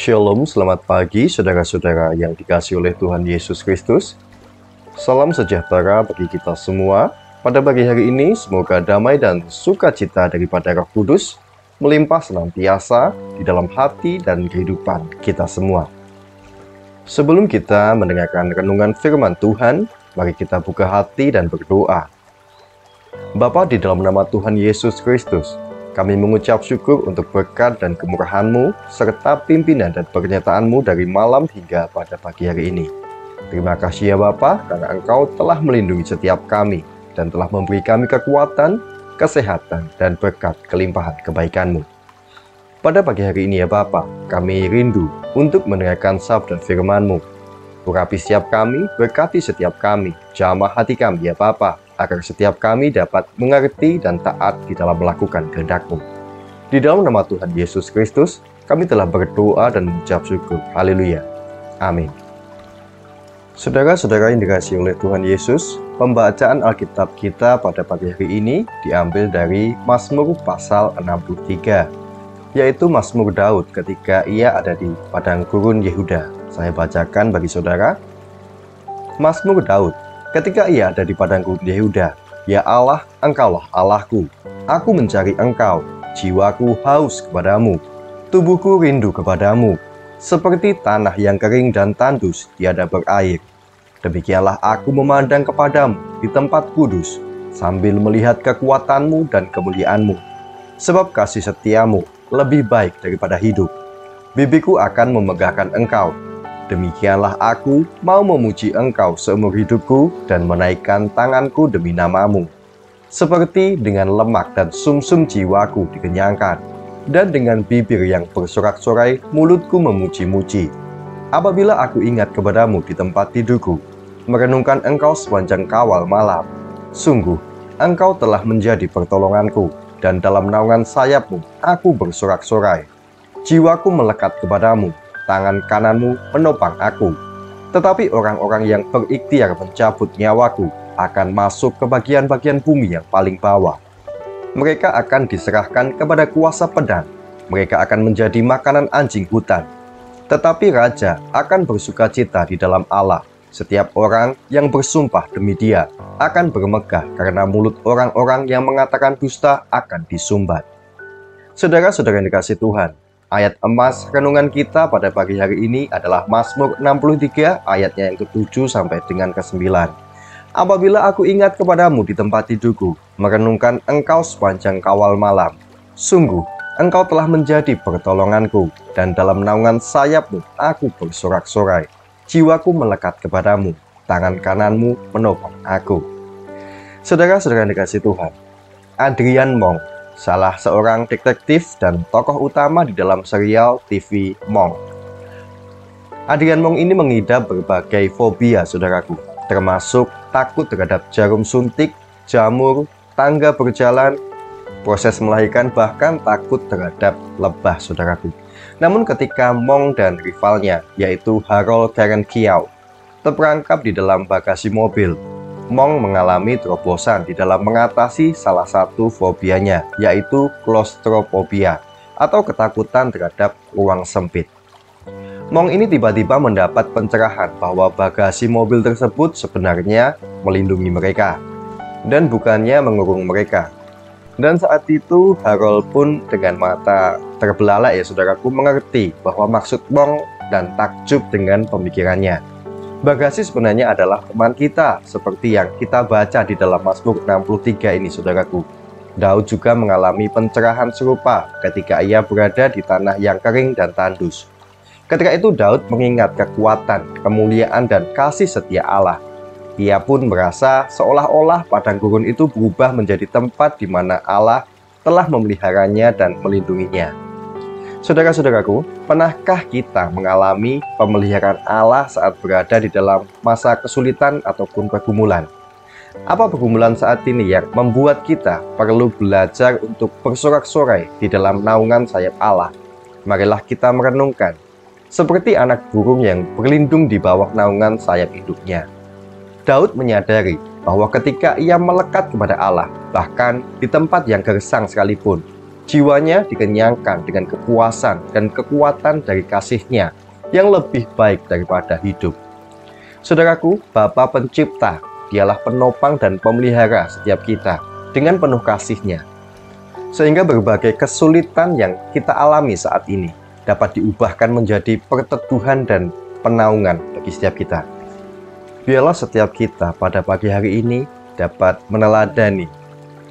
Shalom, selamat pagi saudara-saudara yang dikasihi oleh Tuhan Yesus Kristus. Salam sejahtera bagi kita semua. Pada pagi hari ini, semoga damai dan sukacita daripada Roh Kudus melimpah senantiasa di dalam hati dan kehidupan kita semua. Sebelum kita mendengarkan renungan firman Tuhan, mari kita buka hati dan berdoa. Bapa, di dalam nama Tuhan Yesus Kristus, kami mengucap syukur untuk berkat dan kemurahan-Mu, serta pimpinan dan pernyataan-Mu dari malam hingga pada pagi hari ini. Terima kasih ya Bapa, karena Engkau telah melindungi setiap kami, dan telah memberi kami kekuatan, kesehatan, dan berkat kelimpahan kebaikan-Mu. Pada pagi hari ini ya Bapa, kami rindu untuk mendengarkan sabda firman-Mu. Urapi setiap kami, berkati setiap kami, jamah hati kami ya Bapa, agar setiap kami dapat mengerti dan taat di dalam melakukan kehendak-Mu. Di dalam nama Tuhan Yesus Kristus, kami telah berdoa dan mengucap syukur. Haleluya. Amin. Saudara-saudara yang dikasihi oleh Tuhan Yesus, pembacaan Alkitab kita pada pagi hari ini diambil dari Mazmur pasal 63, yaitu Mazmur Daud ketika ia ada di padang gurun Yehuda. Saya bacakan bagi saudara. Mazmur Daud ketika ia ada di padang gurun Yehuda. Ya Allah, Engkaulah Allahku. Aku mencari Engkau. Jiwaku haus kepadamu. Tubuhku rindu kepadamu. Seperti tanah yang kering dan tandus, tiada berair. Demikianlah aku memandang kepadamu di tempat kudus, sambil melihat kekuatanmu dan kemuliaanmu. Sebab kasih setiamu lebih baik daripada hidup. Bibiku akan memegahkan Engkau. Demikianlah aku mau memuji Engkau seumur hidupku dan menaikkan tanganku demi nama-Mu. Seperti dengan lemak dan sumsum jiwaku dikenyangkan, dan dengan bibir yang bersorak-sorai mulutku memuji-muji. Apabila aku ingat kepadamu di tempat tidurku, merenungkan Engkau sepanjang kawal malam, sungguh Engkau telah menjadi pertolonganku, dan dalam naungan sayap-Mu aku bersorak-sorai. Jiwaku melekat kepadamu, tangan kananmu menopang aku. Tetapi orang-orang yang berikhtiar mencabut nyawaku akan masuk ke bagian-bagian bumi yang paling bawah. Mereka akan diserahkan kepada kuasa pedang. Mereka akan menjadi makanan anjing hutan. Tetapi raja akan bersukacita di dalam Allah. Setiap orang yang bersumpah demi Dia akan bermegah, karena mulut orang-orang yang mengatakan dusta akan disumbat. Saudara-saudara yang dikasihi Tuhan, ayat emas renungan kita pada pagi hari ini adalah Mazmur 63 ayatnya yang ke-7 sampai dengan ke-9. Apabila aku ingat kepadamu di tempat tidurku, merenungkan Engkau sepanjang kawal malam, sungguh Engkau telah menjadi pertolonganku, dan dalam naungan sayap-Mu aku bersorak-sorai. Jiwaku melekat kepadamu, tangan kananmu menopang aku. Saudara-saudara yang dikasihi Tuhan, Adrian Mong, salah seorang detektif dan tokoh utama di dalam serial TV Monk. Adrian Mong ini mengidap berbagai fobia, saudaraku, termasuk takut terhadap jarum suntik, jamur, tangga berjalan, proses melahirkan, bahkan takut terhadap lebah, saudaraku. Namun ketika Mong dan rivalnya, yaitu Harold Karen Kiau, terperangkap di dalam bagasi mobil, Mong mengalami terobosan di dalam mengatasi salah satu fobianya, yaitu klaustrofobia atau ketakutan terhadap ruang sempit. Mong ini tiba-tiba mendapat pencerahan bahwa bagasi mobil tersebut sebenarnya melindungi mereka dan bukannya mengurung mereka. Dan saat itu Harold pun dengan mata terbelalak ya saudaraku mengerti bahwa maksud Mong dan takjub dengan pemikirannya. Bagasi sebenarnya adalah teman kita, seperti yang kita baca di dalam Mazmur 63 ini, saudaraku. Daud juga mengalami pencerahan serupa ketika ia berada di tanah yang kering dan tandus. Ketika itu Daud mengingat kekuatan, kemuliaan, dan kasih setia Allah. Ia pun merasa seolah-olah padang gurun itu berubah menjadi tempat di mana Allah telah memeliharanya dan melindunginya. Saudara-saudaraku, pernahkah kita mengalami pemeliharaan Allah saat berada di dalam masa kesulitan ataupun pergumulan? Apa pergumulan saat ini yang membuat kita perlu belajar untuk bersorak-sorai di dalam naungan sayap Allah? Marilah kita merenungkan, seperti anak burung yang berlindung di bawah naungan sayap induknya. Daud menyadari bahwa ketika ia melekat kepada Allah, bahkan di tempat yang gersang sekalipun, Jiwanya dikenyangkan dengan kepuasan dan kekuatan dari kasih-Nya yang lebih baik daripada hidup. Saudaraku, Bapa Pencipta, Dialah penopang dan pemelihara setiap kita dengan penuh kasih-Nya, sehingga berbagai kesulitan yang kita alami saat ini dapat diubahkan menjadi perteduhan dan penaungan bagi setiap kita. Biarlah setiap kita pada pagi hari ini dapat meneladani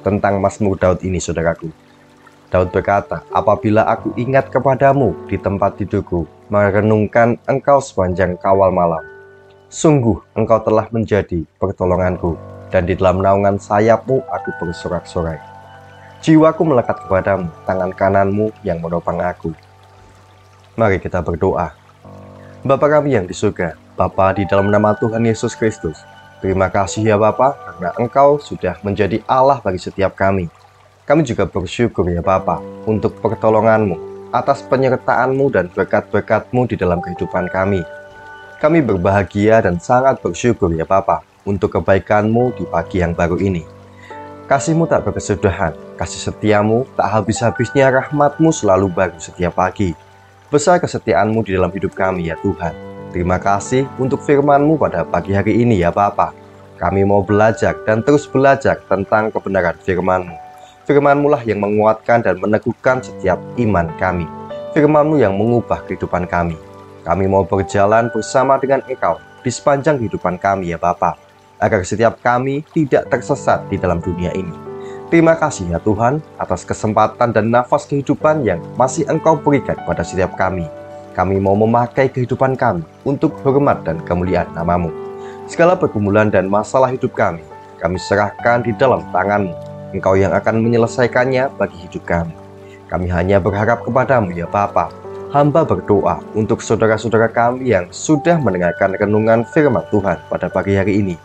tentang Mazmur Daud ini, saudaraku. Daud berkata, apabila aku ingat kepadamu di tempat tidurku, merenungkan engkau sepanjang kawal malam. Sungguh engkau telah menjadi pertolonganku, dan di dalam naungan sayapmu aku bersorak-sorai. Jiwaku melekat kepadamu, tangan kananmu yang menopang aku. Mari kita berdoa. Bapa kami yang di surga, Bapa, di dalam nama Tuhan Yesus Kristus, terima kasih ya Bapa, karena engkau sudah menjadi Allah bagi setiap kami. Kami juga bersyukur ya Bapa untuk pertolongan-Mu, atas penyertaan-Mu dan berkat-berkat-Mu di dalam kehidupan kami. Kami berbahagia dan sangat bersyukur ya Bapa untuk kebaikan-Mu di pagi yang baru ini. Kasih-Mu tak berkesudahan, kasih setia-Mu tak habis-habisnya, rahmat-Mu selalu baru setiap pagi. Besar kesetiaan-Mu di dalam hidup kami ya Tuhan. Terima kasih untuk firman-Mu pada pagi hari ini ya Bapa. Kami mau belajar dan terus belajar tentang kebenaran firman-Mu. Firman-Mu lah yang menguatkan dan meneguhkan setiap iman kami. Firman-Mu yang mengubah kehidupan kami. Kami mau berjalan bersama dengan Engkau di sepanjang kehidupan kami ya Bapa, agar setiap kami tidak tersesat di dalam dunia ini. Terima kasih ya Tuhan atas kesempatan dan nafas kehidupan yang masih Engkau berikan pada setiap kami. Kami mau memakai kehidupan kami untuk hormat dan kemuliaan nama-Mu. Segala pergumulan dan masalah hidup kami serahkan di dalam tangan-Mu. Engkau yang akan menyelesaikannya bagi hidup kami. Kami hanya berharap kepadamu ya Bapa. Hamba berdoa untuk saudara-saudara kami yang sudah mendengarkan renungan firman Tuhan pada pagi hari ini,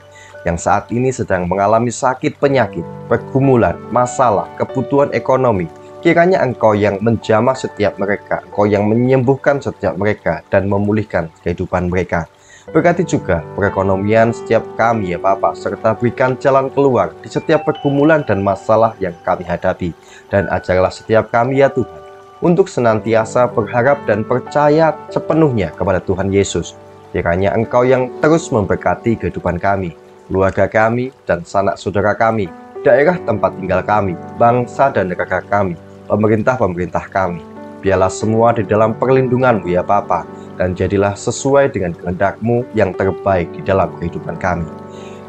yang saat ini sedang mengalami sakit penyakit, pergumulan, masalah, kebutuhan ekonomi. Kiranya Engkau yang menjamah setiap mereka, Engkau yang menyembuhkan setiap mereka dan memulihkan kehidupan mereka. Berkati juga perekonomian setiap kami ya Bapa, serta berikan jalan keluar di setiap pergumulan dan masalah yang kami hadapi. Dan ajarlah setiap kami ya Tuhan, untuk senantiasa berharap dan percaya sepenuhnya kepada Tuhan Yesus. Kiranya Engkau yang terus memberkati kehidupan kami, keluarga kami, dan sanak saudara kami, daerah tempat tinggal kami, bangsa dan negara kami, pemerintah-pemerintah kami. Biarlah semua di dalam perlindungan-Mu ya Bapa, dan jadilah sesuai dengan kehendak-Mu yang terbaik di dalam kehidupan kami.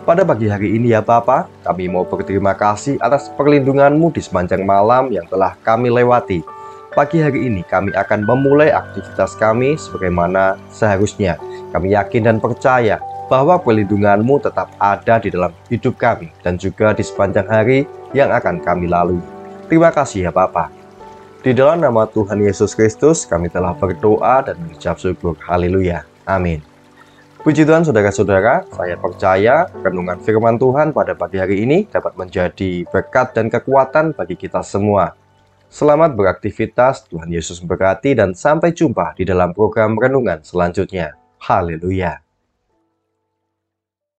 Pada pagi hari ini ya Bapa, kami mau berterima kasih atas perlindungan-Mu di sepanjang malam yang telah kami lewati. Pagi hari ini kami akan memulai aktivitas kami sebagaimana seharusnya. Kami yakin dan percaya bahwa perlindungan-Mu tetap ada di dalam hidup kami dan juga di sepanjang hari yang akan kami lalui. Terima kasih ya Bapa. Di dalam nama Tuhan Yesus Kristus, kami telah berdoa dan mengucap syukur. Haleluya. Amin. Puji Tuhan saudara-saudara, saya percaya renungan firman Tuhan pada pagi hari ini dapat menjadi berkat dan kekuatan bagi kita semua. Selamat beraktivitas, Tuhan Yesus memberkati, dan sampai jumpa di dalam program renungan selanjutnya. Haleluya.